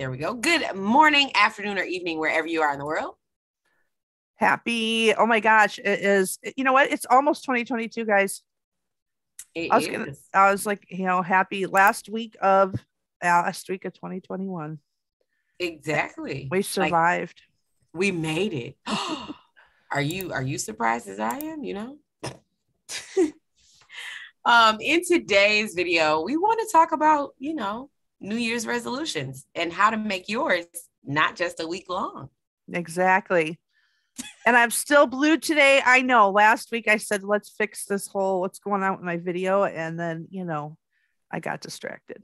There we go. Good morning, afternoon, or evening, wherever you are in the world. Happy. Oh my gosh. It is, you know what? It's almost 2022, guys. It I is. was like, happy last week of 2021. Exactly. We Like survived. we made it. Are you surprised as I am, in today's video, we want to talk about, New Year's resolutions and how to make yours not just a week long. Exactly. And I'm still blue today. I know last week I said, let's fix this whole what's going on with my video. And then, I got distracted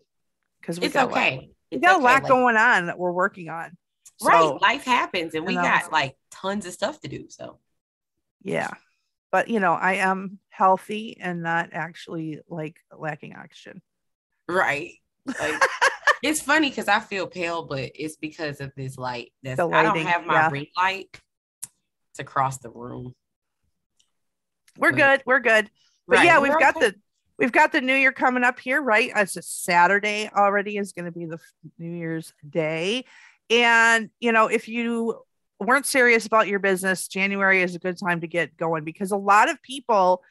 because It's okay. we It's got a okay. lot Like, going on that we're working on. right, So, life happens and we and I was, got like tons of stuff to do. So, yeah. But, I am healthy and not actually like lacking oxygen. right. Like it's funny because I feel pale, but it's because of this light. The I don't lighting. have my Yeah. ring light to cross the room. We're But good. We're good. But right, yeah, we're okay. we've got the new year coming up here, right? It's a Saturday already is going to be the New Year's Day. And, if you weren't serious about your business, January is a good time to get going because a lot of people,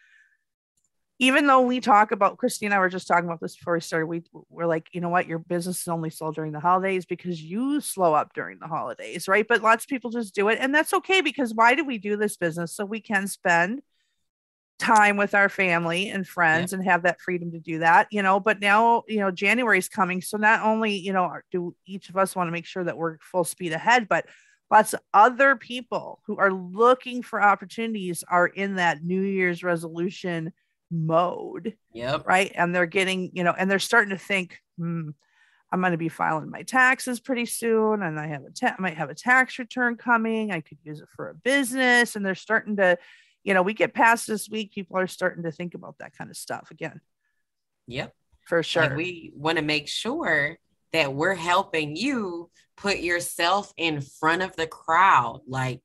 even though we talk about, Christy and I were just talking about this before we started, we're like, you know what, your business is only sold during the holidays because you slow up during the holidays, right? But lots of people just do it. And that's okay because why do we do this business? So we can spend time with our family and Yep. friends and have that freedom to do that, but now, January is coming. So not only, do each of us want to make sure that we're full speed ahead, but lots of other people who are looking for opportunities are in that New Year's resolution mode. Yep. Right. And they're getting, and they're starting to think, I'm going to be filing my taxes pretty soon. And I might have a tax return coming. I could use it for a business. And they're starting to, we get past this week, people are starting to think about that kind of stuff again. Yep. For Like sure. we want to make sure that we're helping you put yourself in front of the crowd. Like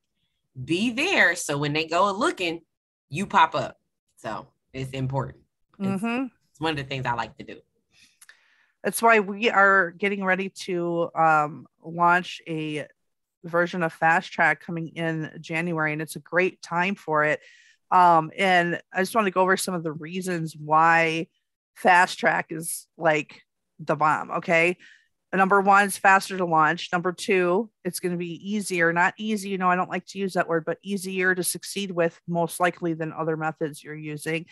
be there. So when they go looking, you pop up. So it's important. It's one of the things I like to do. That's why we are getting ready to launch a version of Fast Track coming in January, and it's a great time for it. And I just want to go over some of the reasons why Fast Track is like the bomb. Okay. Number one, it's faster to launch. Number two, it's going to be easier, not easy. I don't like to use that word, but easier to succeed with most likely than other methods you're using.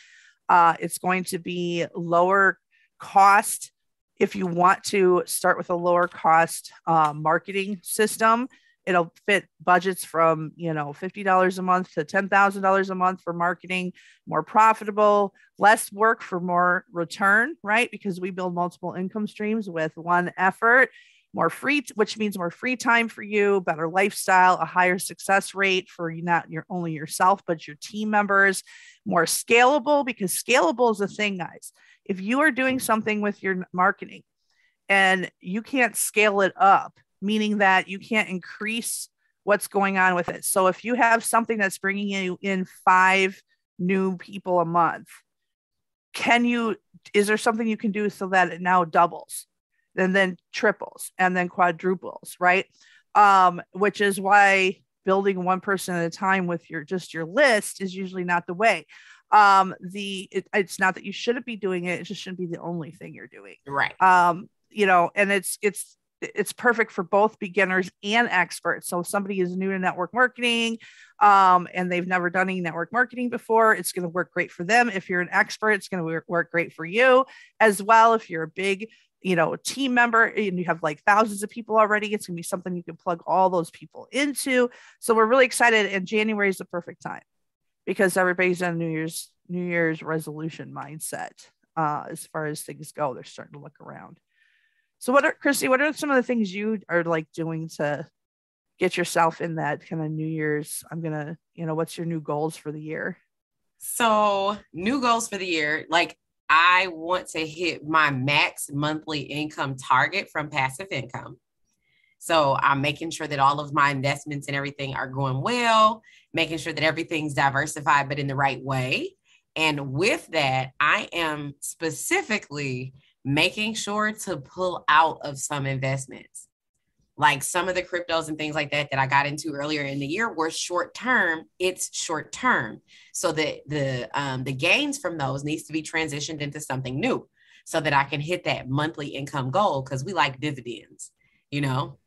It's going to be lower cost. If you want to start with a lower cost marketing system, it'll fit budgets from, $50 a month to $10,000 a month for marketing, more profitable, less work for more return, right? Because we build multiple income streams with one effort, more free, which means more free time for you, better lifestyle, a higher success rate for not your only yourself, but your team members, more scalable, because scalable is a thing, guys. If you are doing something with your marketing and you can't scale it up, meaning that you can't increase what's going on with it. So if you have something that's bringing you in 5 new people a month, is there something you can do so that it now doubles and then triples and then quadruples, right? Which is why building one person at a time with your list is usually not the way. It's not that you shouldn't be doing it. It just shouldn't be the only thing you're doing. Right. And it's perfect for both beginners and experts. So if somebody is new to network marketing, and they've never done any network marketing before, it's going to work great for them. If you're an expert, it's going to work great for you as well. If you're a big, team member and you have like thousands of people already, it's going to be something you can plug all those people into. So we're really excited. And January is the perfect time because everybody's on New Year's resolution mindset. As far as things go, they're starting to look around. So Christy, what are some of the things you are like doing to get yourself in that kind of New Year's? What's your new goals for the year? So new goals for the year. Like I want to hit my max monthly income target from passive income. So I'm making sure that all of my investments and everything are going well, making sure that everything's diversified, but in the right way. And with that, I am specifically making sure to pull out of some investments. Like some of the cryptos and things like that that I got into earlier in the year were short term. It's short term. So the gains from those needs to be transitioned into something new so that I can hit that monthly income goal, because we like dividends, you know?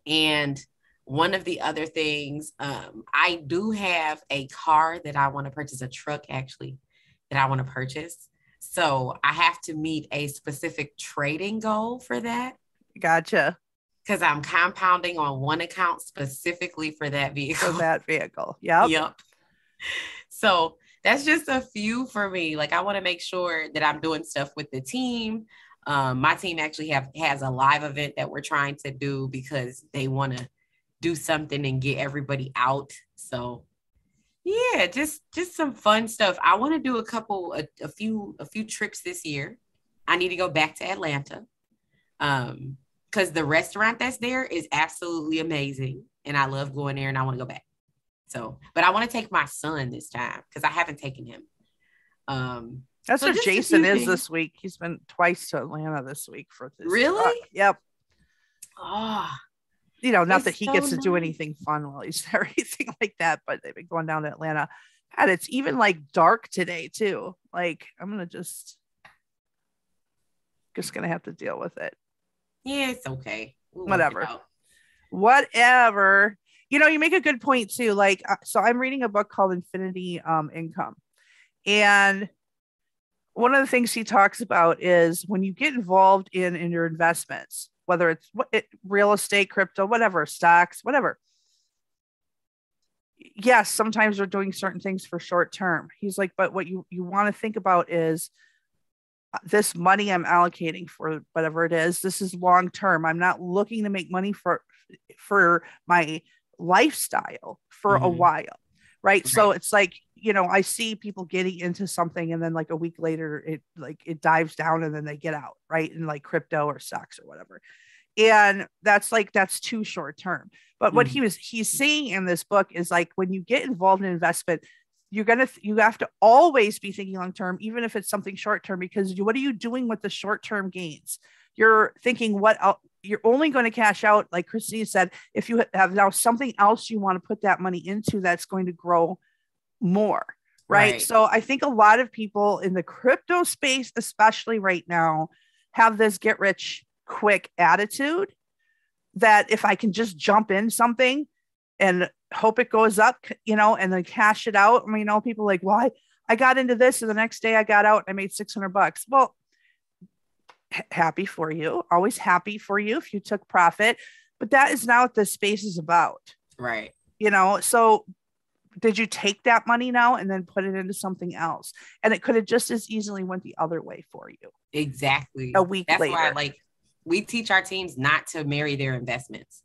And one of the other things, I do have a car that I want to purchase, a truck actually, that I want to purchase. So I have to meet a specific trading goal for that. Gotcha. Because I'm compounding on one account specifically for that vehicle. For that vehicle. Yep. Yep. So that's just a few for me. Like I want to make sure that I'm doing stuff with the team. My team actually has a live event that we're trying to do because they want to do something and get everybody out. So yeah, just some fun stuff. I want to do a few trips this year. I need to go back to Atlanta. Because the restaurant that's there is absolutely amazing. And I love going there and I want to go back. So, but I want to take my son this time because I haven't taken him. That's where Jason is this week. He's been twice to Atlanta this week for this. Really? Yep. Oh, not that he gets to do anything fun while he's there or anything like that, but they've been going down to Atlanta. And it's even like dark today too. Like I'm going to just going to have to deal with it. Yeah, it's okay. Whatever. You make a good point too. Like, so I'm reading a book called Infinity Income. And one of the things he talks about is when you get involved in your investments, whether it's real estate, crypto, whatever, stocks, whatever. Yes, sometimes we're doing certain things for short term. He's like, but what you want to think about is this money I'm allocating for whatever it is, this is long term. I'm not looking to make money for my lifestyle for a while. Right. So it's like, I see people getting into something and then like a week later, it dives down and then they get out. Right. In like crypto or stocks or whatever. And that's too short term. But what he's saying in this book is like, when you get involved in investment, you have to always be thinking long term, even if it's something short term, because what are you doing with the short term gains? You're thinking you're only going to cash out, like Christine said, if you have now something else you want to put that money into that's going to grow more. Right. So I think a lot of people in the crypto space, especially right now, have this get rich quick attitude that if I can just jump in something and hope it goes up, and then cash it out. I mean, people like, why I got into this and the next day I got out, I made $600. Well, happy for you. Always happy for you if you took profit, but that is not what this space is about. Right. So did you take that money now and then put it into something else? And it could have just as easily went the other way for you. Exactly. A week later. That's why we teach our teams not to marry their investments.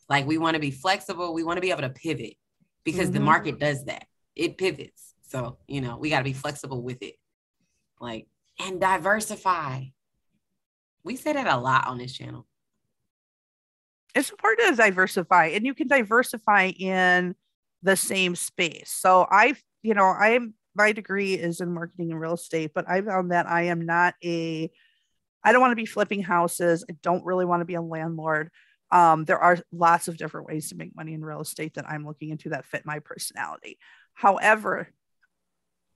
Like we want to be flexible. We want to be able to pivot because the market does that. It pivots. So, we got to be flexible with it. And diversify. We say that a lot on this channel. It's important to diversify, and you can diversify in the same space. So my degree is in marketing and real estate, but I found that I don't want to be flipping houses. I don't really want to be a landlord. There are lots of different ways to make money in real estate that I'm looking into that fit my personality. However,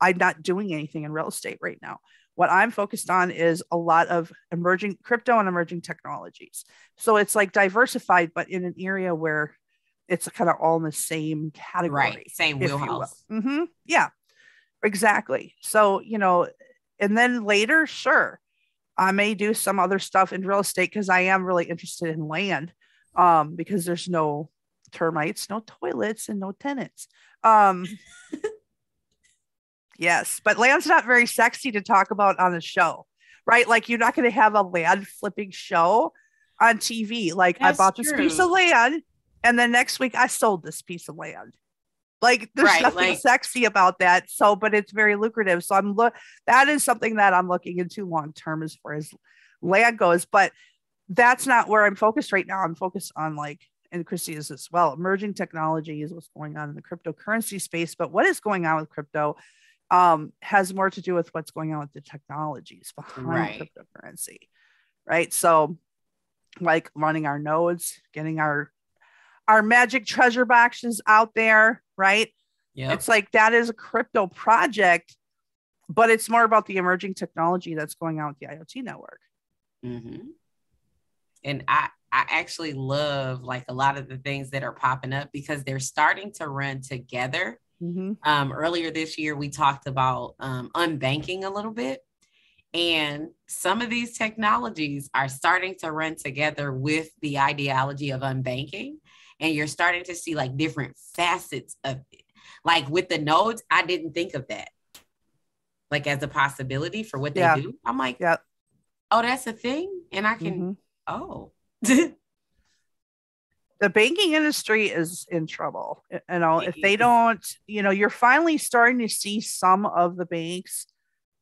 I'm not doing anything in real estate right now. What I'm focused on is a lot of emerging crypto and emerging technologies. So it's like diversified, but in an area where it's kind of all in the same category. Right. Same wheelhouse. Yeah, exactly. So, and then later, sure, I may do some other stuff in real estate because I am really interested in land. Because there's no termites, no toilets, and no tenants. Yes, but land's not very sexy to talk about on a show, right? Like you're not going to have a land flipping show on TV. Like I bought this piece of land and then next week I sold this piece of land. Like there's nothing sexy about that. So, but it's very lucrative. So that is something that I'm looking into long-term as far as land goes, but that's not where I'm focused right now. I'm focused on and Christy is as well, emerging technology is what's going on in the cryptocurrency space. But what is going on with crypto has more to do with what's going on with the technologies behind cryptocurrency. Right. So like running our nodes, getting our magic treasure boxes out there, right? Yep. It's like that is a crypto project, but it's more about the emerging technology that's going on with the IoT network. Mm-hmm. And I actually love like a lot of the things that are popping up because they're starting to run together. Mm-hmm. Earlier this year, we talked about unbanking a little bit. And some of these technologies are starting to run together with the ideology of unbanking. And you're starting to see like different facets of it. Like with the nodes, I didn't think of that like as a possibility for what they do. I'm like, oh, that's a thing. And I can, oh. The banking industry is in trouble. You know, if they don't, you know, you're finally starting to see some of the banks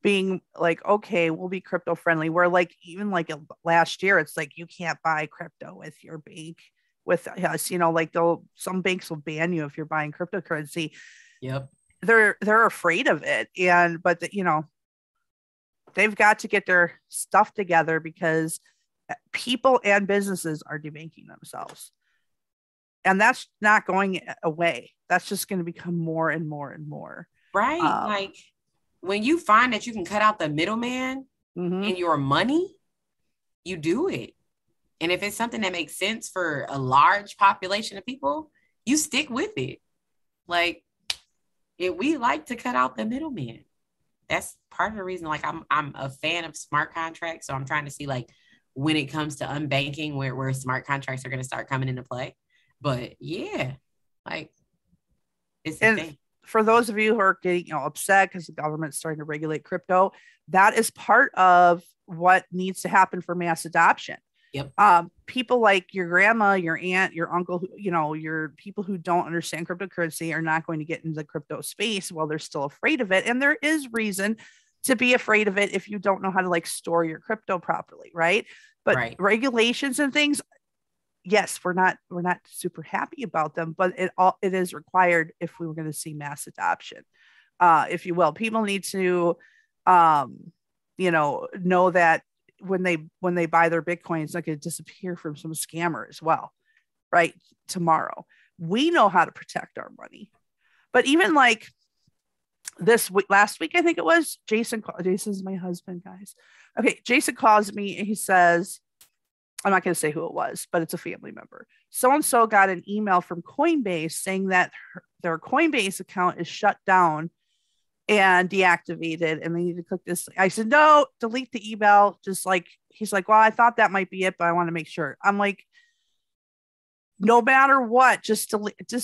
being like, okay, we'll be crypto friendly. Where like, even like last year, it's like, you can't buy crypto with your bank with us, you know, like some banks will ban you if you're buying cryptocurrency. Yep. They're afraid of it. But you know, they've got to get their stuff together because people and businesses are debanking themselves. And that's not going away. That's just going to become more and more and more. Right. Like when you find that you can cut out the middleman in your money, you do it. And if it's something that makes sense for a large population of people, you stick with it. Like we like to cut out the middleman. That's part of the reason, like I'm a fan of smart contracts. So I'm trying to see like when it comes to unbanking where smart contracts are going to start coming into play. But yeah, like it's a thing. For those of you who are getting upset because the government's starting to regulate crypto, that is part of what needs to happen for mass adoption. Yep. People like your grandma, your aunt, your uncle, your people who don't understand cryptocurrency are not going to get into the crypto space while they're still afraid of it. And there is reason to be afraid of it if you don't know how to like store your crypto properly, right? But regulations and things, yes, we're not super happy about them, but it is required if we were going to see mass adoption, if you will. People need to, know that when they buy their Bitcoin, it's not going to disappear from some scammer as well, right? Tomorrow, we know how to protect our money, but even like this week, last week, I think it was Jason's my husband, guys. Okay, Jason calls me and he says, I'm not going to say who it was, but it's a family member. So-and-so got an email from Coinbase saying that their Coinbase account is shut down and deactivated and they need to click this. I said, no, delete the email. Just like, he's like, well, I thought that might be it, but I want to make sure. I'm like, no matter what, just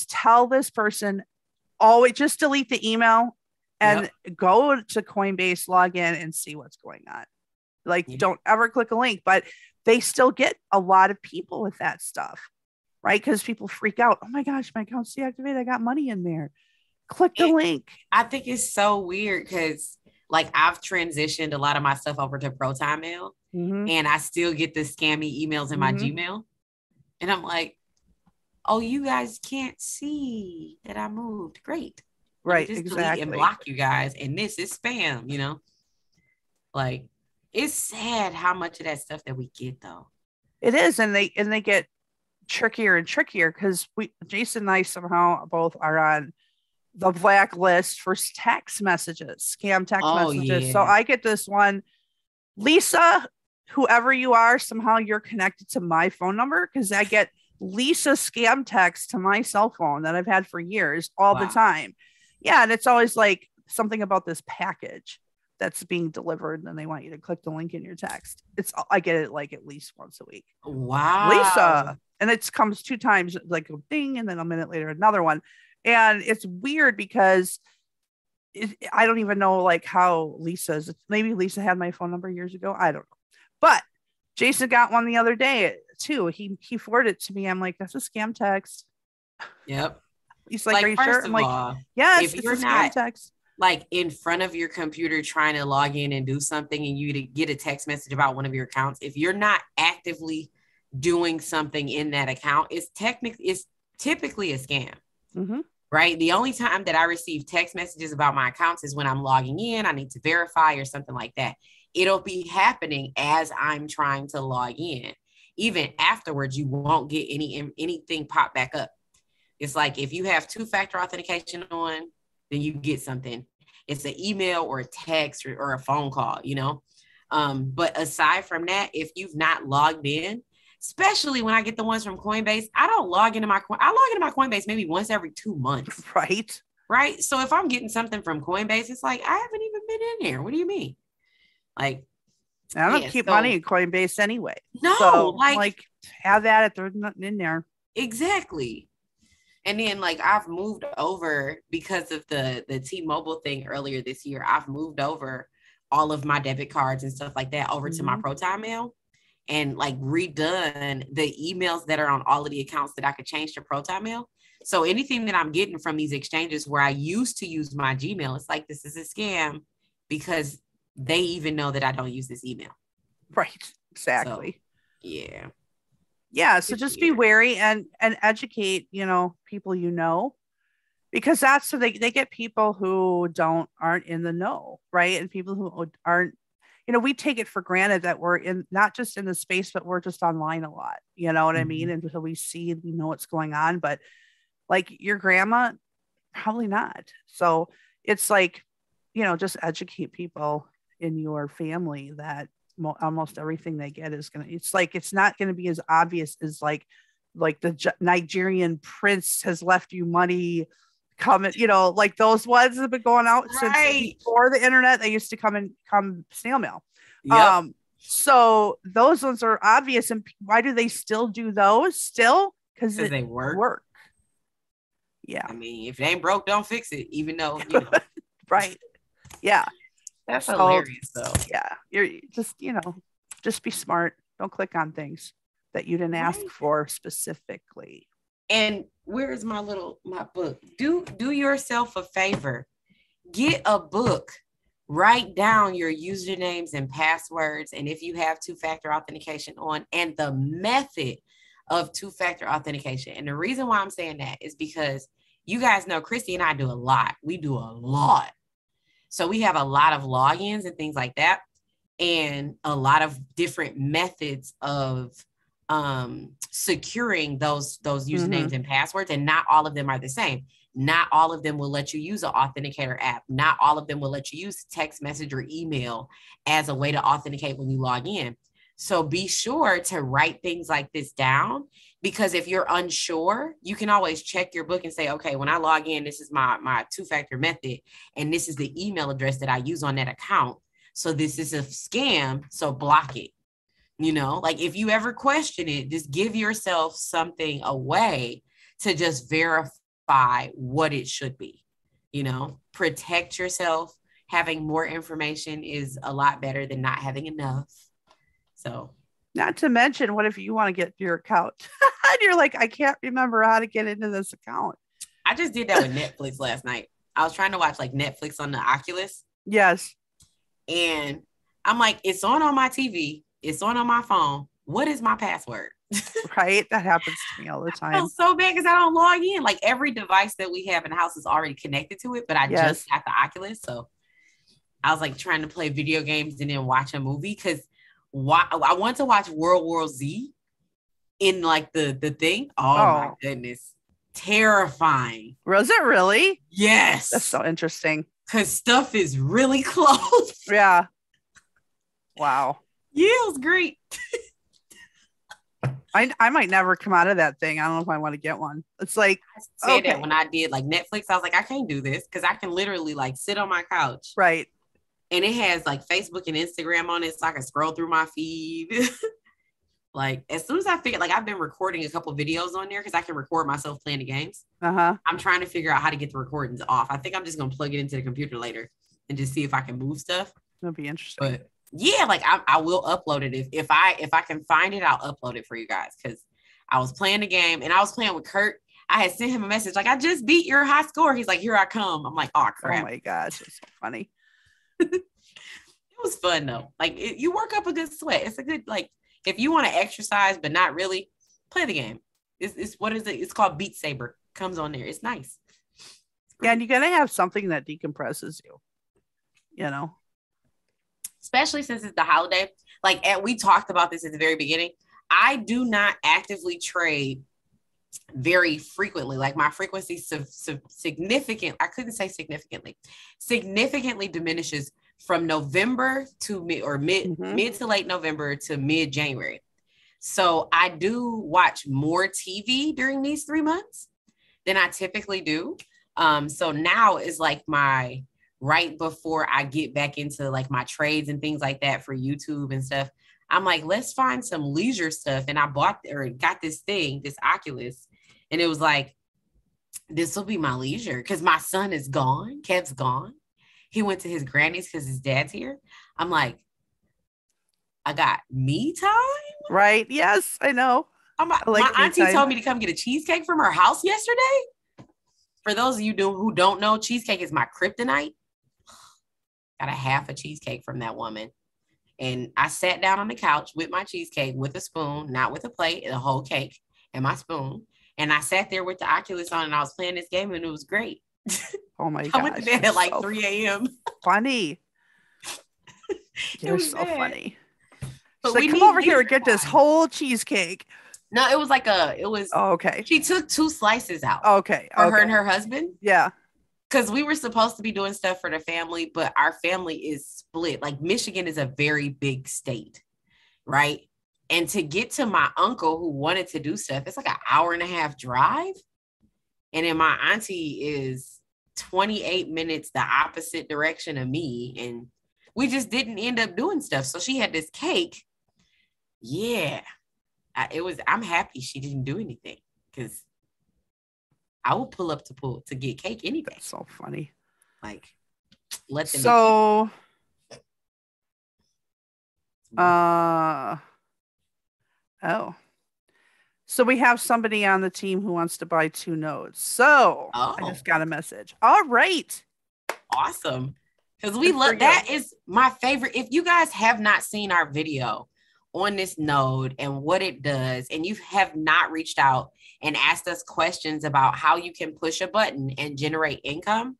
tell this person, always just delete the email and go to Coinbase, log in and see what's going on. Like, don't ever click a link, but they still get a lot of people with that stuff, right? Because people freak out. Oh my gosh, my account's deactivated. I got money in there. Click the link. I think it's so weird because like I've transitioned a lot of my stuff over to Proton Mail and I still get the scammy emails in my Gmail. And I'm like, oh, you guys can't see that I moved. Great. Right, just exactly. And block you guys. And this is spam, Like, it's sad how much of that stuff that we get though. It is. And they get trickier and trickier because Jason and I somehow both are on the blacklist for text messages, scam text messages. Yeah. So I get this one, Lisa, whoever you are, somehow you're connected to my phone number because I get Lisa scam text to my cell phone that I've had for years all the time. Yeah. And it's always like something about this package that's being delivered and they want you to click the link in your text. I get it like at least once a week. Wow. Lisa. And it comes 2 times, like a ding, and then a minute later, another one. And it's weird because I don't even know like how maybe Lisa had my phone number years ago. I don't know. But Jason got one the other day too. He forwarded it to me. I'm like, that's a scam text. Yep. He's like, are you sure? I'm like, yes, it's a scam text. Like in front of your computer trying to log in and do something and you to get a text message about one of your accounts, if you're not actively doing something in that account, it's typically a scam. Right? The only time that I receive text messages about my accounts is when I'm logging in, I need to verify or something like that. It'll be happening as I'm trying to log in. even afterwards, you won't get anything pop back up. It's like if you have two-factor authentication on, then you get something. It's an email or a text or a phone call, you know? But aside from that, if you've not logged in, especially when I get the ones from Coinbase, I log into my Coinbase maybe once every 2 months. Right. Right. So if I'm getting something from Coinbase, it's like, I haven't even been in there. What do you mean? Like, I don't keep money in Coinbase anyway. No, so, like have at it. There's nothing in there. Exactly. And then like I've moved over because of the T-Mobile thing earlier this year. I've moved over all of my debit cards and stuff like that over to my ProTime mail and like redone the emails that are on all of the accounts that I could change to ProTime mail. So anything that I'm getting from these exchanges where I used to use my Gmail, it's like, this is a scam because they even know that I don't use this email. Right. Exactly. So, yeah. Yeah. So just be wary and educate, people, because that's so they get people who aren't in the know. Right. And people who aren't, we take it for granted that we're not just in the space, but we're just online a lot. You know what I mean? And so we know what's going on, but like your grandma, probably not. So it's like, just educate people in your family that almost everything they get is it's not going to be as obvious as like the Nigerian prince has left you money coming, like those ones that have been going out since before the internet. They used to come snail mail. Yep. So those ones are obvious. And why do they still do those still? Because they work. Yeah. I mean, if it ain't broke, don't fix it, even though, Right. Yeah. That's hilarious though. Yeah. You're just, just be smart. Don't click on things that you didn't ask for specifically. And where's my book? Do yourself a favor. Get a book. Write down your usernames and passwords. And if you have two-factor authentication on, and the method of two-factor authentication. And the reason why I'm saying that is because you guys know Christy and I do a lot. We do a lot. So we have a lot of logins and things like that, and a lot of different methods of securing those usernames and passwords. And not all of them are the same. Not all of them will let you use an authenticator app. Not all of them will let you use text message or email as a way to authenticate when you log in. So be sure to write things like this down, because if you're unsure, you can always check your book and say, okay, when I log in, this is my two-factor method, and this is the email address that I use on that account. So this is a scam, so block it. Like if you ever question it, just give yourself something, a way to just verify what it should be. Protect yourself. Having more information is a lot better than not having enough. So, not to mention, what if you want to get your account and you're like, I can't remember how to get into this account? I just did that with Netflix last night. I was trying to watch like Netflix on the Oculus. Yes. And I'm like, it's on my TV. It's on my phone. What is my password? Right. That happens to me all the time. I feel so bad because I don't log in. Like every device that we have in the house is already connected to it, but I just got the Oculus. So I was like trying to play video games and then watch a movie because I want to watch World War Z in like the thing. Oh my goodness. Terrifying. Was it really? Yes. That's so interesting. Because stuff is really close. Yeah. Wow. Yeah, it was great. I might never come out of that thing. I don't know if I want to get one. It's like, I said that when I did like Netflix, I was like, I can't do this because I can literally like sit on my couch. Right. And it has like Facebook and Instagram on it, so I can scroll through my feed. Like as soon as I figured, like I've been recording a couple videos on there because I can record myself playing the games. I'm trying to figure out how to get the recordings off. I think I'm just gonna plug it into the computer later and just see if I can move stuff. That'd be interesting. But yeah, like I will upload it if I can find it. I'll upload it for you guys because I was playing the game and I was playing with Kurt. I had sent him a message like, I just beat your high score. He's like, here I come. I'm like, oh crap. Oh my gosh, it's so funny. It was fun though. Like you work up a good sweat. It's a good, like, if you want to exercise but not really, play the game. It's what is it? It's called Beat Saber. Comes on there. It's nice. Yeah, and you gotta have something that decompresses you. Especially since it's the holiday. Like, and we talked about this at the very beginning. I do not actively trade very frequently. Like my frequency significantly diminishes from November to mid to late November to mid January. So I do watch more TV during these 3 months than I typically do. So now is like my right before I get back into like my trades and things like that for YouTube and stuff. I'm like, let's find some leisure stuff. And I got this thing, this Oculus, and it was like, this will be my leisure because my son is gone. Kev's gone. He went to his granny's because his dad's here. I'm like, I got me time. Right. Yes, I know. My auntie told me to come get a cheesecake from her house yesterday. For those of you who don't know, cheesecake is my kryptonite. Got a half a cheesecake from that woman. And I sat down on the couch with my cheesecake with a spoon, not with a plate, and a whole cake and my spoon. And I sat there with the Oculus on and I was playing this game and it was great. Oh my gosh. I went to bed at like 3 a.m. Funny. You're so bad. Funny. But like, come over here and get this whole cheesecake. No, it was oh, okay. She took 2 slices out. Okay. For her and her husband. Yeah. Because we were supposed to be doing stuff for the family, but our family is split. Like Michigan is a very big state, right? And to get to my uncle who wanted to do stuff, it's like an hour-and-a-half drive. And then my auntie is 28 minutes the opposite direction of me. And we just didn't end up doing stuff. So she had this cake. Yeah. I'm happy she didn't do anything because I will pull up to get cake any day. That's so funny. Like, let them. So, so we have somebody on the team who wants to buy 2 nodes. So I just got a message. All right. Awesome. Because we love that is my favorite. If you guys have not seen our video on this node and what it does, and you have not reached out and asked us questions about how you can push a button and generate income,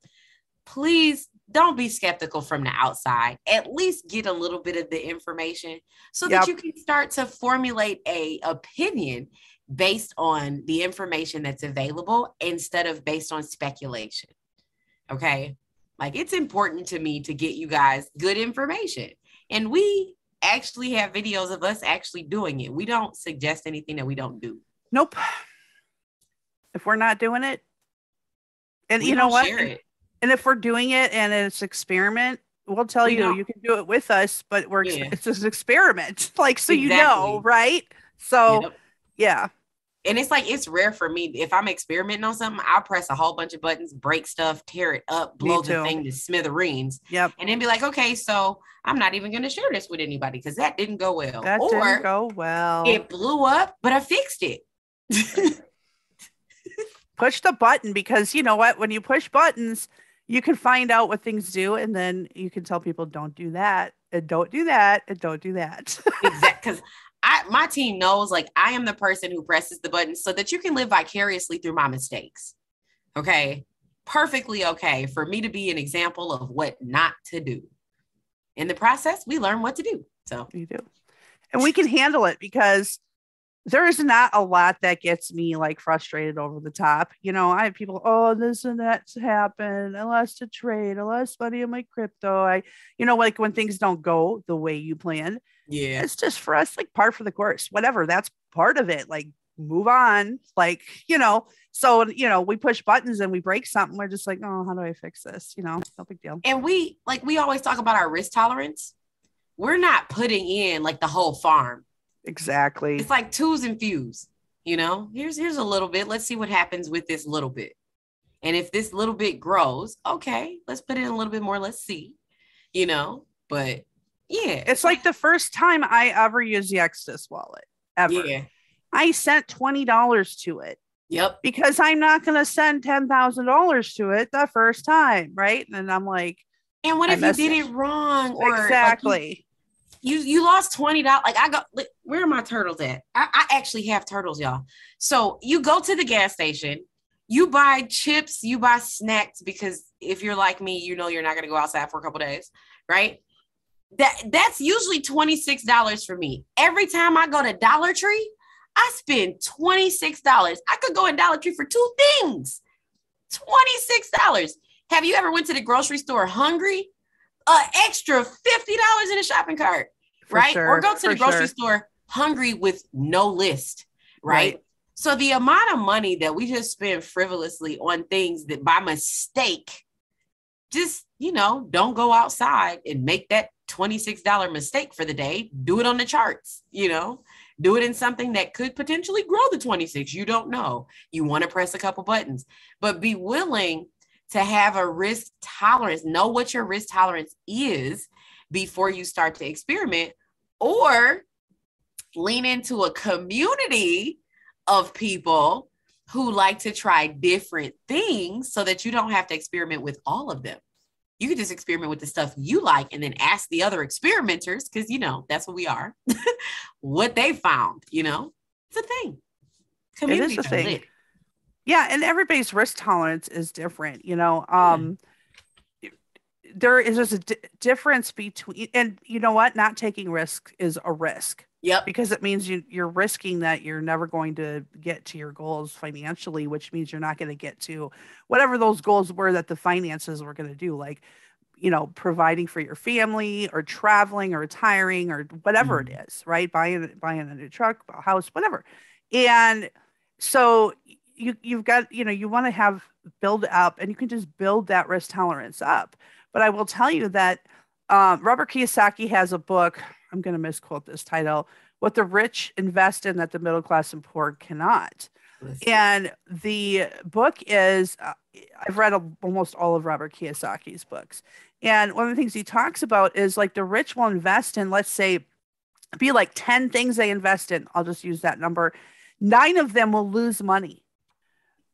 please don't be skeptical from the outside. At least get a little bit of the information so that you can start to formulate a opinion based on the information that's available instead of based on speculation. Okay. Like, it's important to me to get you guys good information. And we actually have videos of us actually doing it. We don't suggest anything that we don't do. Nope. If we're not doing it, and you know what? And if we're doing it and it's experiment, we'll tell you can do it with us, but it's just an experiment. Like, so you know, right? So yeah. And it's like, it's rare for me. If I'm experimenting on something, I'll press a whole bunch of buttons, break stuff, tear it up, blow the thing to smithereens. Yep. And then be like, okay, so I'm not even going to share this with anybody because that didn't go well. That didn't go well. It blew up, but I fixed it. Push the button, because you know what? When you push buttons, you can find out what things do. And then you can tell people, don't do that. And don't do that. And don't do that. Exactly. Because my team knows, like, I am the person who presses the button so that you can live vicariously through my mistakes. Okay. Perfectly okay for me to be an example of what not to do. In the process, we learn what to do. So you do. And we can handle it because there is not a lot that gets me like frustrated over the top. You know, I have people, this and that's happened. I lost a trade. I lost money in my crypto. Like when things don't go the way you planned. Yeah. It's just for us, like par for the course, whatever. That's part of it. Like, move on. Like, so, we push buttons and we break something. We're just like, oh, how do I fix this? No big deal. And we always talk about our risk tolerance. We're not putting in like the whole farm. Exactly. It's like twos and fews, here's a little bit. Let's see what happens with this little bit. And if this little bit grows, okay, let's put in a little bit more. Let's see, but yeah. It's like the first time I ever used the Exodus wallet ever. Yeah. I sent $20 to it. Yep. Because I'm not going to send $10,000 to it the first time. Right. And I'm like, and what if you did it wrong? Or exactly. You lost $20. Like, where are my turtles at? I actually have turtles, y'all. So you go to the gas station, you buy chips, you buy snacks, because if you're like me, you're not going to go outside for a couple days. Right. That's usually $26 for me. Every time I go to Dollar Tree, I spend $26. I could go in Dollar Tree for two things. $26. Have you ever went to the grocery store hungry? Extra $50 in a shopping cart, right? Sure, or go to the grocery store hungry with no list, right? So the amount of money that we just spend frivolously on things that by mistake, just, don't go outside and make that $26 mistake for the day. Do it on the charts, do it in something that could potentially grow the 26. You don't know. You want to press a couple buttons, but be willing to have a risk tolerance. Know what your risk tolerance is before you start to experiment, or lean into a community of people who like to try different things so that you don't have to experiment with all of them. You can just experiment with the stuff you like and then ask the other experimenters, because, that's what we are, what they found, it's a thing. Communities are lit. Yeah. And everybody's risk tolerance is different, there is just a difference between, and you know what? Not taking risk is a risk. Yep. Because it means you're risking that you're never going to get to your goals financially, which means you're not going to get to whatever those goals were that the finances were going to do, like, providing for your family or traveling or retiring or whatever it is, right? Buying a new truck, a house, whatever. And so you've got, you want to build up, and you can just build that risk tolerance up. But I will tell you that Robert Kiyosaki has a book. I'm going to misquote this title: "What the Rich Invest in That the Middle Class and Poor Cannot." And the book is, I've read almost all of Robert Kiyosaki's books. And one of the things he talks about is, like, the rich will invest in, let's say, be like 10 things they invest in. I'll just use that number. 9 of them will lose money,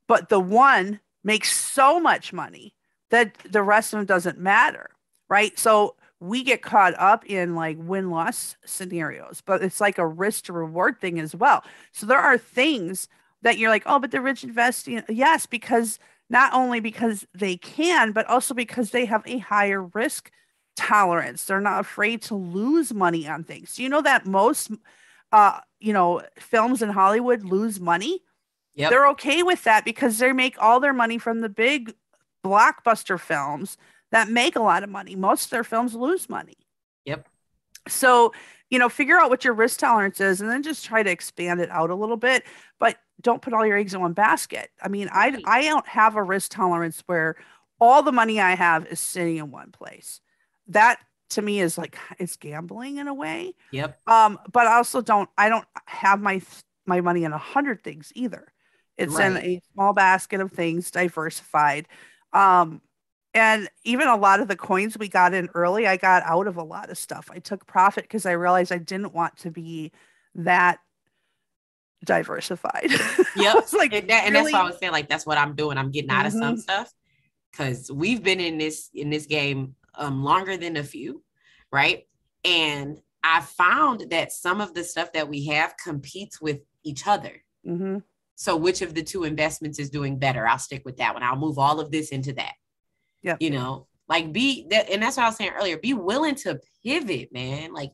but the one makes so much money that the rest of them doesn't matter, right? So we get caught up in like win-loss scenarios, but it's like a risk to reward thing as well. So there are things that you're like, oh, but the rich invest in, yes, because not only because they can, but also because they have a higher risk tolerance. They're not afraid to lose money on things. Do you know that most, films in Hollywood lose money? Yep. They're okay with that because they make all their money from the big blockbuster films that make a lot of money. Most of their films lose money. Yep. So, figure out what your risk tolerance is and then just try to expand it out a little bit, but don't put all your eggs in one basket. I mean, I don't have a risk tolerance where all the money I have is sitting in one place. That to me is like, it's gambling in a way. Yep. But I don't have my money in 100 things either. It's in a small basket of things, diversified. And even a lot of the coins we got in early, I got out of a lot of stuff. I took profit because I realized I didn't want to be that diversified. Yep. Like, and that's why I was saying, like, that's what I'm doing. I'm getting out of some stuff because we've been in this game longer than a few, right? And I found that some of the stuff that we have competes with each other. Mm-hmm. So which of the two investments is doing better? I'll stick with that one. I'll move all of this into that. Yeah. Like and that's what I was saying earlier, be willing to pivot, man. Like,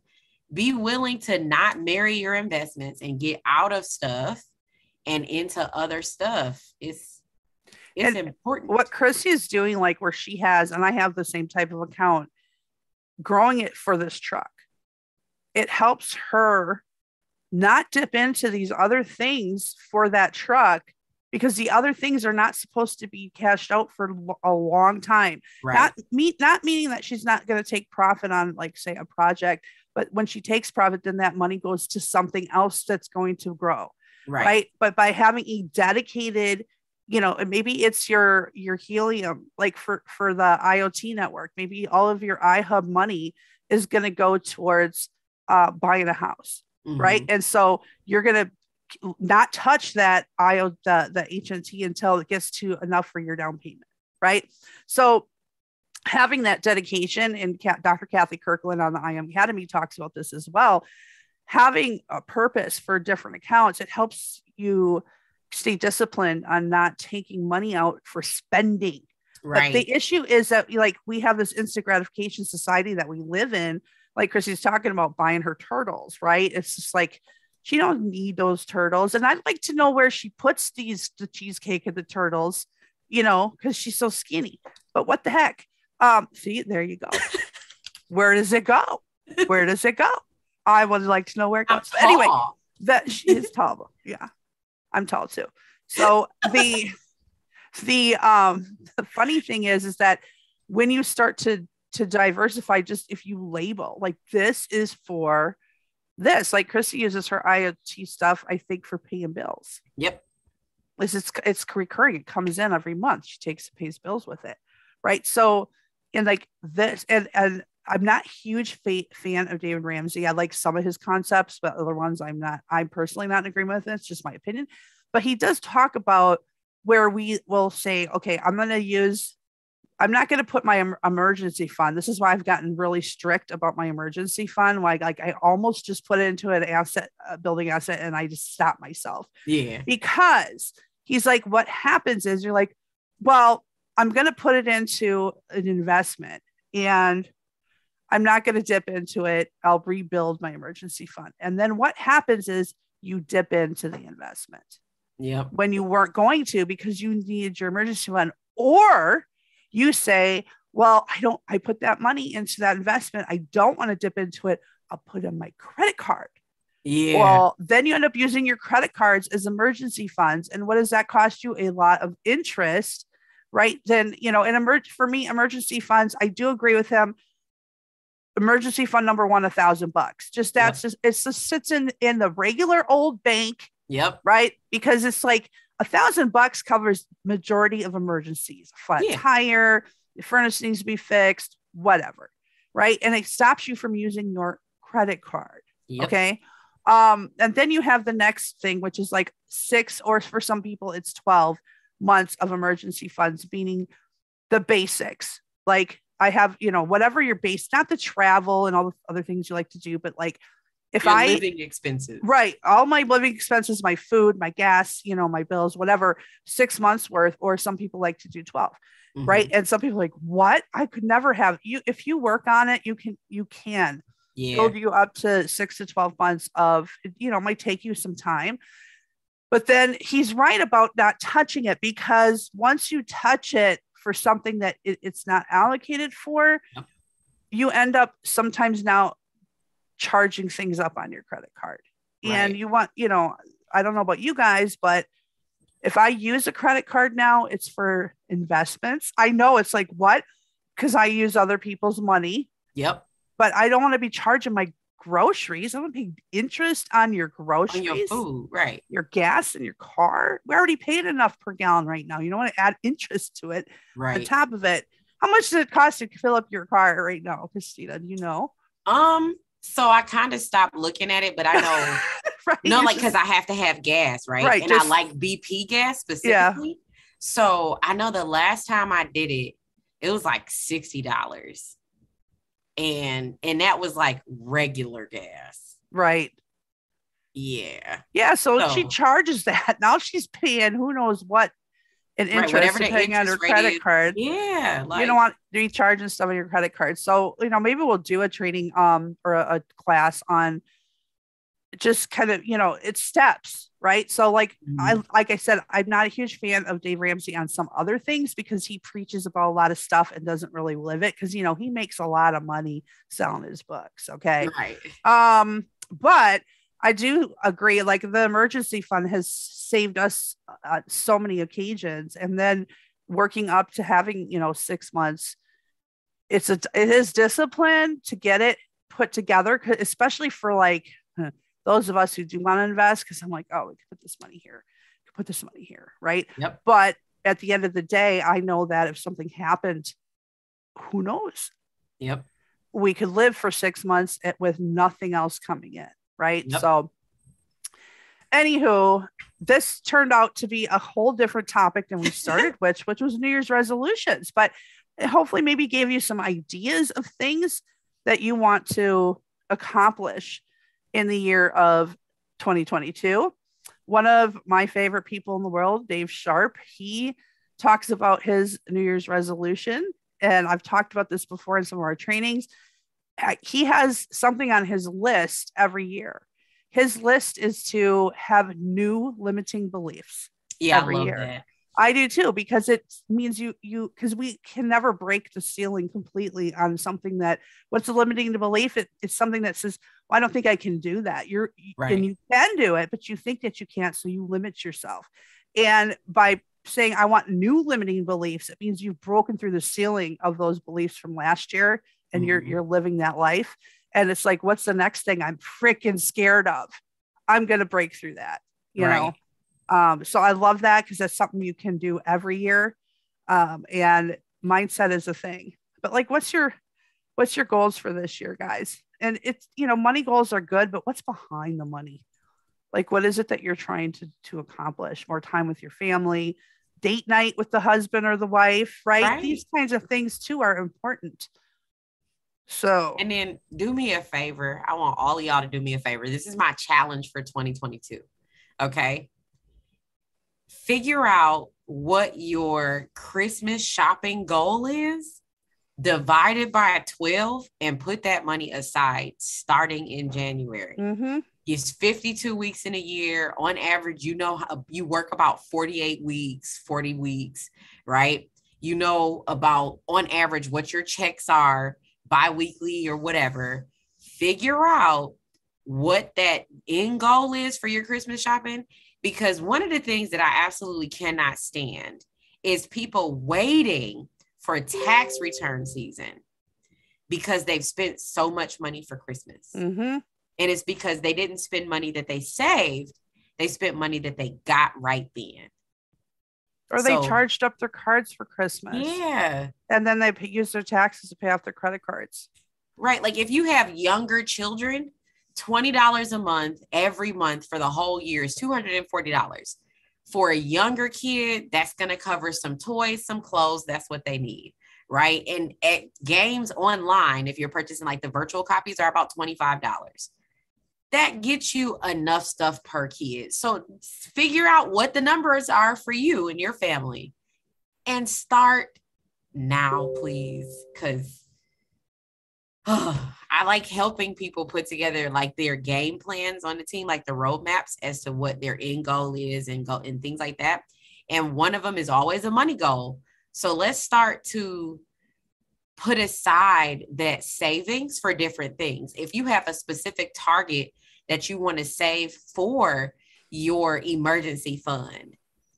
be willing to not marry your investments and get out of stuff and into other stuff. It's important. What Chrissy is doing, like where she has, and I have the same type of account, growing it for this truck. It helps her not dip into these other things for that truck, because the other things are not supposed to be cashed out for a long time. Right. Not meaning that she's not going to take profit on, like, say, a project, but when she takes profit, then that money goes to something else that's going to grow. Right. But by having a dedicated, maybe it's your helium, like for the IoT network, maybe all of your iHub money is going to go towards buying a house. Mm-hmm. Right. And so you're going to not touch that the HNT until it gets to enough for your down payment. Right. So having that dedication, and Dr. Kathy Kirkland on the IM Academy talks about this as well, having a purpose for different accounts, it helps you stay disciplined on not taking money out for spending. Right. But the issue is that, like, we have this instant gratification society that we live in, like Chrissy's talking about buying her turtles, right? It's just like, she don't need those turtles. And I'd like to know where she puts the cheesecake and the turtles, because she's so skinny. But what the heck? See, there you go. Where does it go? Where does it go? I would like to know where it goes. But anyway, that she is tall. Yeah, I'm tall too. So the funny thing is that when you start to diversify, just if you label like this is for this, like Chrissy uses her IoT stuff, I think, for paying bills. Yep. It's recurring. It comes in every month. She pays bills with it. Right. So, and like this, and I'm not a huge fan of David Ramsey. I like some of his concepts, but other ones I'm personally not in agreement with. It's just my opinion. But he does talk about where we will say, okay, I'm not going to put my emergency fund. This is why I've gotten really strict about my emergency fund. Like I almost just put it into an asset, building asset, and I just stopped myself. Yeah. Because he's like, what happens is you're like, well, I'm going to put it into an investment and I'm not going to dip into it. I'll rebuild my emergency fund. And then what happens is you dip into the investment. Yeah. When you weren't going to, because you needed your emergency fund, or you say, well, I put that money into that investment. I don't want to dip into it. I'll put in my credit card. Yeah. Well, then you end up using your credit cards as emergency funds. And what does that cost you? A lot of interest, right? Then, for me, emergency funds, I do agree with him. Emergency fund number one, $1,000. Just it just sits in the regular old bank. Yep. Right. Because it's like $1,000 covers majority of emergencies, a flat tire, the furnace needs to be fixed, whatever. Right. And it stops you from using your credit card. Yep. Okay. And then you have the next thing, which is like 6, or for some people, it's 12 months of emergency funds, meaning the basics. Like I have, whatever your base, not the travel and all the other things you like to do, but like if your living expenses, right. All my living expenses, my food, my gas, my bills, whatever, 6 months worth, or some people like to do 12. Mm-hmm. Right. And some people are like, what? I could never have you. If you work on it, you can build you up to 6 to 12 months of, it might take you some time, but then he's right about not touching it, because once you touch it for something that it's not allocated for, you end up sometimes now charging things up on your credit card. Right. And you want, I don't know about you guys, but if I use a credit card now, it's for investments. I know it's like, what? Because I use other people's money. Yep. But I don't want to be charging my groceries. I want to pay interest on your groceries, on your food, right? Your gas and your car. We're already paying enough per gallon right now. You don't want to add interest to it. Right. On top of it, how much does it cost to fill up your car right now, Christina? Do you know? So I kind of stopped looking at it, but I know, right. Because I have to have gas, right? Right. And I like BP gas specifically. Yeah. So I know the last time I did it, it was like $60. And that was like regular gas. Right. Yeah. Yeah. So she charges that. Now she's paying who knows what in interest, depending on her credit card. Yeah. You don't want to be charging stuff on your credit card. So, maybe we'll do a training or a class on just kind of, it's steps, right? So like I said, I'm not a huge fan of Dave Ramsey on some other things, because he preaches about a lot of stuff and doesn't really live it, because he makes a lot of money selling his books. Okay. Right. But I do agree, like the emergency fund has saved us so many occasions, and then working up to having 6 months, it is discipline to get it put together, especially for like those of us who do want to invest, because I'm like, oh, we could put this money here, right? Yep. But at the end of the day, I know that if something happened, who knows? Yep. We could live for 6 months with nothing else coming in, right? Yep. So anywho, this turned out to be a whole different topic than we started with, which was New Year's resolutions, but it hopefully maybe gave you some ideas of things that you want to accomplish in the year of 2022. One of my favorite people in the world, Dave Sharp, he talks about his New Year's resolution. And I've talked about this before in some of our trainings. he has something on his list every year. His list is to have new limiting beliefs Yeah, I every love year. that. I do too, because it means because we can never break the ceiling completely on something that, what's the limiting the belief? It's something that says, well, I don't think I can do that. And Right. you can do it, but you think that you can't. So you limit yourself. And by saying, I want new limiting beliefs, it means you've broken through the ceiling of those beliefs from last year, and you're living that life. And it's like, what's the next thing I'm freaking scared of? I'm going to break through that, you know? Right. So I love that, because that's something you can do every year. And mindset is a thing. But like, what's your goals for this year, guys? And it's, money goals are good, but what's behind the money? Like, what is it that you're trying to accomplish? More time with your family, date night with the husband or the wife, right? Right. These kinds of things too are important. So, And then do me a favor. I want all of y'all to do me a favor. This is my challenge for 2022. Okay. Figure out what your Christmas shopping goal is, divide it by 12, and put that money aside starting in January. mm-hmm. It's 52 weeks in a year. On average, you work about 48 weeks, 40 weeks, right? You know about, on average, what your checks are bi-weekly or whatever. Figure out what that end goal is for your Christmas shopping. Because one of the things that I absolutely cannot stand is people waiting for tax return season because they've spent so much money for Christmas. Mm-hmm. And it's because they didn't spend money that they saved. They spent money that they got right then. Or they charged up their cards for Christmas. Yeah. And then they use their taxes to pay off their credit cards. Right. Like if you have younger children, $20 a month, every month for the whole year is $240. For a younger kid, that's going to cover some toys, some clothes. That's what they need. Right. And at games online, if you're purchasing like the virtual copies, are about $25. That gets you enough stuff per kid. So figure out what the numbers are for you and your family and start now, please. Because I like helping people put together like their game plans on the team, like the roadmaps as to what their end goal is and things like that. And one of them is always a money goal. So let's start to put aside that savings for different things. If you have a specific target that you want to save for your emergency fund,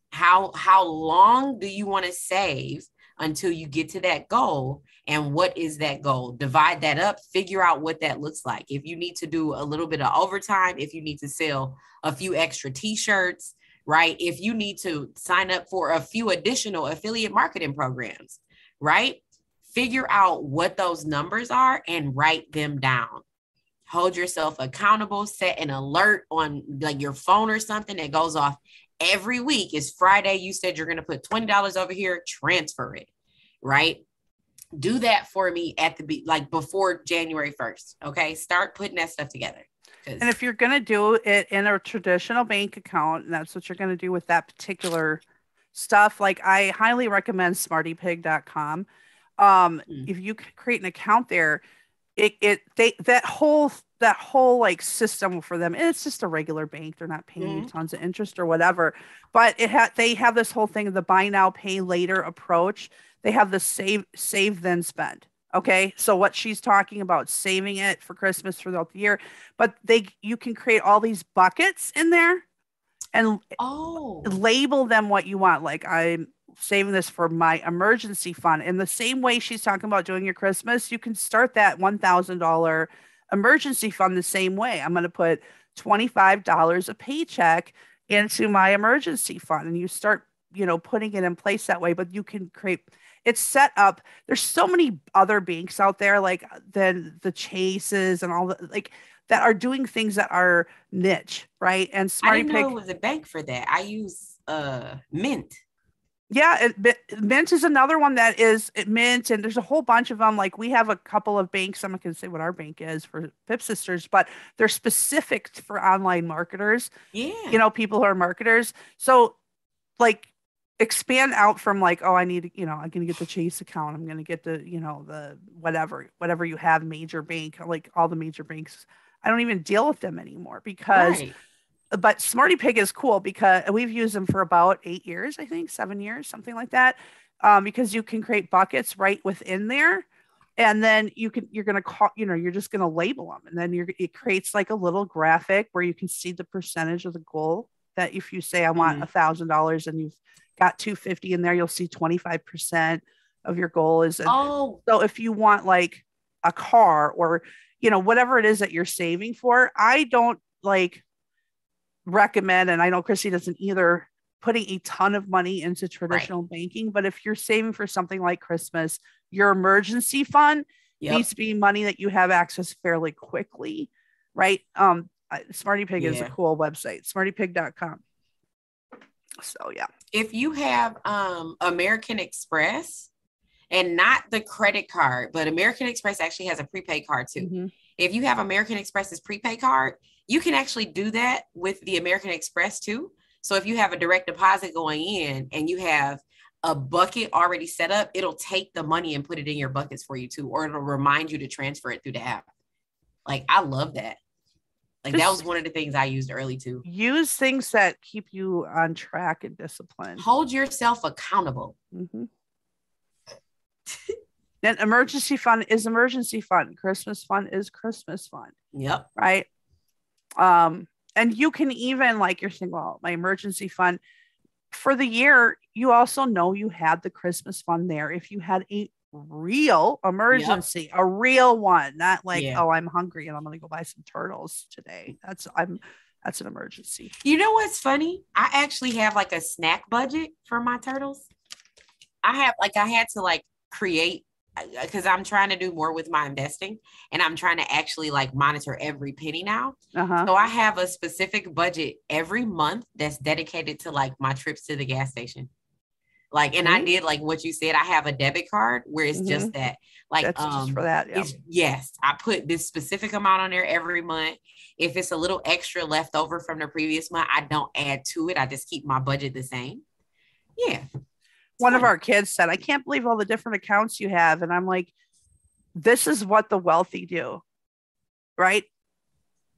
how long do you want to save until you get to that goal? And what is that goal? Divide that up, figure out what that looks like. If you need to do a little bit of overtime, if you need to sell a few extra t-shirts, right? If you need to sign up for a few additional affiliate marketing programs, right? Figure out what those numbers are and write them down. Hold yourself accountable, set an alert on like your phone or something that goes off every week. It's Friday. You said you're going to put $20 over here, transfer it, right? Do that for me before January 1st. Okay. Start putting that stuff together. And if you're going to do it in a traditional bank account, and that's what you're going to do with that particular stuff, like I highly recommend smartypig.com. If you create an account there, that whole like system for them, and it's just a regular bank. They're not paying you tons of interest or whatever, but they have this whole thing of the buy now, pay later approach. They have the save then spend. Okay. So what she's talking about, saving it for Christmas throughout the year, but you can create all these buckets in there and label them what you want. Like I'm saving this for my emergency fund. In the same way she's talking about doing your Christmas, you can start that $1,000 emergency fund the same way. I'm going to put $25 a paycheck into my emergency fund, and you start, putting it in place that way. But you can create, it's set up. There's so many other banks out there, like the Chases and all the like that are doing things that are niche, right? And I didn't know it was a bank for that. I use Mint. Yeah, Mint is another one that is Mint, and there's a whole bunch of them. Like we have a couple of banks. I'm not going to say what our bank is for Pip Sisters, but they're specific for online marketers. Yeah, people who are marketers. So, like expand out from like, oh, I need, I'm going to get the Chase account. I'm going to get the, the whatever you have, major bank, like all the major banks. I don't even deal with them anymore because, Right. but Smarty Pig is cool because we've used them for about 8 years, I think 7 years, something like that. Because you can create buckets right within there. And then you're going to call, you're just going to label them. And then it creates like a little graphic where you can see the percentage of the goal that if you say, I want $1,000 and you've got 250 in there, you'll see 25% of your goal is. So if you want like a car or, whatever it is that you're saving for, I don't like recommend, and I know Chrissy doesn't either, putting a ton of money into traditional banking. But if you're saving for something like Christmas, your emergency fund needs to be money that you have access fairly quickly. Right. Smarty Pig is a cool website, smartypig.com. So, yeah. If you have American Express and not the credit card, but American Express actually has a prepaid card too. Mm-hmm. If you have American Express's prepaid card, you can actually do that with the American Express too. So if you have a direct deposit going in and you have a bucket already set up, it'll take the money and put it in your buckets for you too, or it'll remind you to transfer it through the app. Like, I love that. Like, that was one of the things I used early too. Use things that keep you on track and disciplined. Hold yourself accountable. Mm-hmm. Then emergency fund is emergency fund. Christmas fund is Christmas fund. Yep. Right. And you can even, like, you're saying, well, my emergency fund for the year, you also know you had the Christmas fund there. If you had a real emergency, a real one, not like, oh, I'm hungry and I'm going to go buy some turtles today. That's an emergency. You know what's funny? I actually have like a snack budget for my turtles. I had to like create, because I'm trying to do more with my investing and I'm trying to actually like monitor every penny now. So I have a specific budget every month that's dedicated to like my trips to the gas station. Like, and I did like what you said, I have a debit card where it's just that, like, that's just for that. Yes, I put this specific amount on there every month. If it's a little extra left over from the previous month, I don't add to it. I just keep my budget the same. Yeah. One of our kids said, I can't believe all the different accounts you have. And I'm like, this is what the wealthy do, right?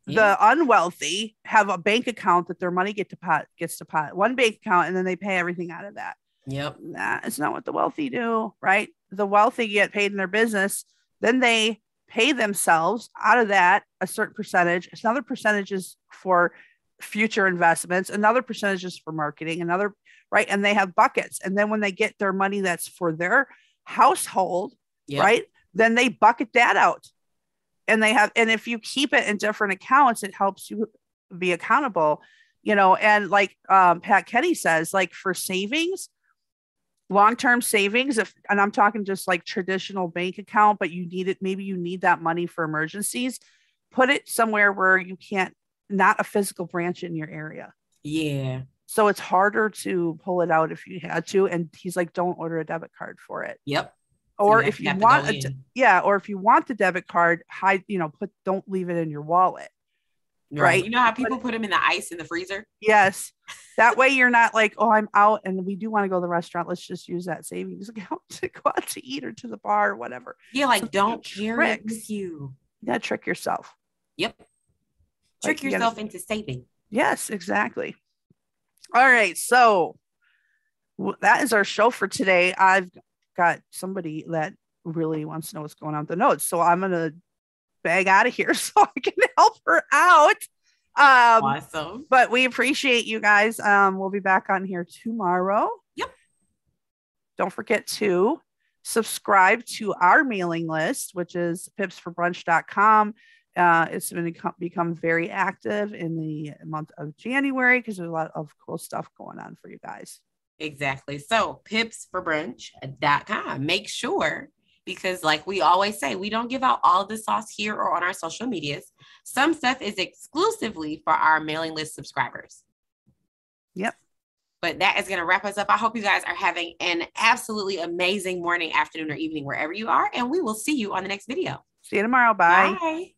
The unwealthy have a bank account that their money gets deposited, one bank account, and then they pay everything out of that. Yep. That is not what the wealthy do, right? The wealthy get paid in their business. Then they pay themselves out of that a certain percentage. Another percentage is for future investments. Another percentage is for marketing. Another, right? And they have buckets. And then when they get their money that's for their household, right? Then they bucket that out. And if you keep it in different accounts, it helps you be accountable, and like Pat Kenny says, like for savings, long-term savings, and I'm talking just like traditional bank account, but maybe you need that money for emergencies, put it somewhere where you can't, not a physical branch in your area. Yeah. So it's harder to pull it out if you had to. And he's like, don't order a debit card for it. Yep. Or if you want or if you want the debit card, don't leave it in your wallet. Right. You know how people put them in the ice in the freezer? Yes. That way you're not like, oh, I'm out and we do want to go to the restaurant. Let's just use that savings account to go out to eat or to the bar or whatever. Yeah. Like, don't carry it with you. You gotta trick yourself. Yep. Trick yourself into saving. Yes, exactly. All right. So that is our show for today. I've got somebody that really wants to know what's going on with the notes. So I'm going to bag out of here so I can help her out. Awesome. But we appreciate you guys. We'll be back on here tomorrow. Yep. Don't forget to subscribe to our mailing list, which is pipsforbrunch.com. It's going to become very active in the month of January because there's a lot of cool stuff going on for you guys. Exactly. So pipsforbrunch.com. Make sure, because like we always say, we don't give out all of the sauce here or on our social medias. Some stuff is exclusively for our mailing list subscribers. Yep. But that is going to wrap us up. I hope you guys are having an absolutely amazing morning, afternoon, or evening, wherever you are. And we will see you on the next video. See you tomorrow. Bye. Bye.